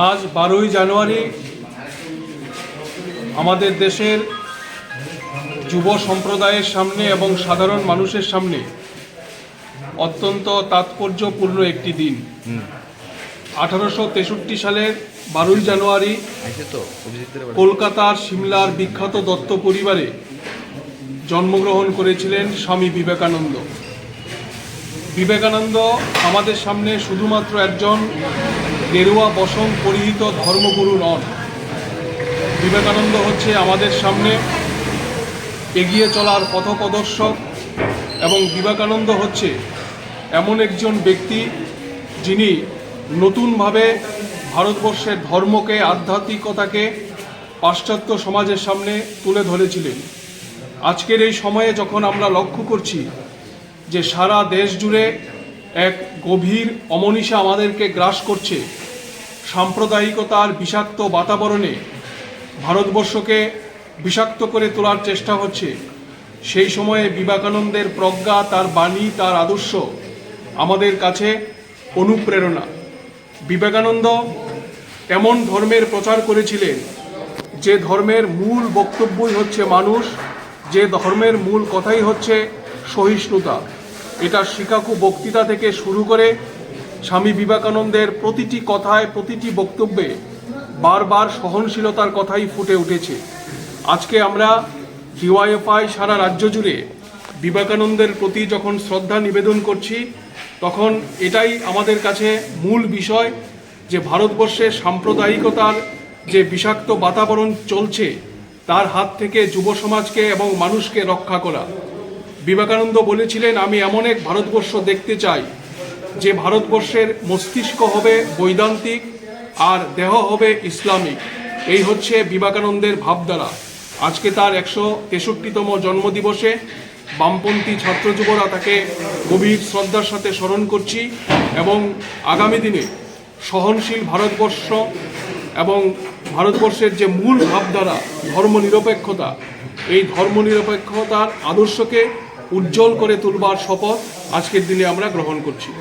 আজ 12ই জানুয়ারি আমাদের দেশের যুব সম্প্রদায়ের সামনে এবং সাধারণ মানুষের সামনে অত্যন্ত তাৎপর্যপূর্ণ একটি দিন। 1863 সালের 12ই জানুয়ারি কলকাতার সিমলার বিখ্যাত দত্ত পরিবারে জন্মগ্রহণ করেছিলেন স্বামী বিবেকানন্দ। বিবেকানন্দ আমাদের সামনে শুধুমাত্র একজন গেরুয়া বসন পরিহিত ধর্মগুরু নন। বিবেকানন্দ হচ্ছে আমাদের সামনে এগিয়ে চলার পথপ্রদর্শক এবং বিবেকানন্দ হচ্ছে এমন একজন ব্যক্তি যিনি নতুনভাবে ভারতবর্ষের ধর্মকে, আধ্যাত্মিকতাকে পাশ্চাত্য সমাজের সামনে তুলে ধরেছিলেন। আজকের এই সময়ে যখন আমরা লক্ষ্য করছি যে সারা দেশ জুড়ে এক গভীর অমনীষা আমাদেরকে গ্রাস করছে, সাম্প্রদায়িকতার বিষাক্ত বাতাবরণে ভারতবর্ষকে বিষাক্ত করে তোলার চেষ্টা হচ্ছে, সেই সময়ে বিবেকানন্দের প্রজ্ঞা, তার বাণী, তার আদর্শ আমাদের কাছে অনুপ্রেরণা। বিবেকানন্দ এমন ধর্মের প্রচার করেছিলেন যে ধর্মের মূল বক্তব্যই হচ্ছে মানুষ, যে ধর্মের মূল কথাই হচ্ছে সহিষ্ণুতা। এটা শিকাগো বক্তৃতা থেকে শুরু করে স্বামী বিবেকানন্দের প্রতিটি কথায়, প্রতিটি বক্তব্যে বারবার সহনশীলতার কথাই ফুটে উঠেছে। আজকে আমরা ডিওয়াইএফআই সারা রাজ্য জুড়ে বিবেকানন্দের প্রতি যখন শ্রদ্ধা নিবেদন করছি, তখন এটাই আমাদের কাছে মূল বিষয় যে ভারতবর্ষের সাম্প্রদায়িকতার যে বিষাক্ত বাতাবরণ চলছে তার হাত থেকে যুব সমাজকে এবং মানুষকে রক্ষা করা। বিবেকানন্দ বলেছিলেন, আমি এমন এক ভারতবর্ষ দেখতে চাই যে ভারতবর্ষের মস্তিষ্ক হবে বৈদান্তিক আর দেহ হবে ইসলামিক। এই হচ্ছে বিবেকানন্দের ভাবধারা। আজকে তার 163তম জন্মদিবসে বামপন্থী ছাত্র যুবরা তাকে গভীর শ্রদ্ধার সাথে স্মরণ করছি এবং আগামী দিনে সহনশীল ভারতবর্ষ এবং ভারতবর্ষের যে মূল ভাবধারা ধর্মনিরপেক্ষতা, এই ধর্মনিরপেক্ষতার আদর্শকে উজ্জ্বল করে তুলবার শপথ আজকের দিনে আমরা গ্রহণ করছি।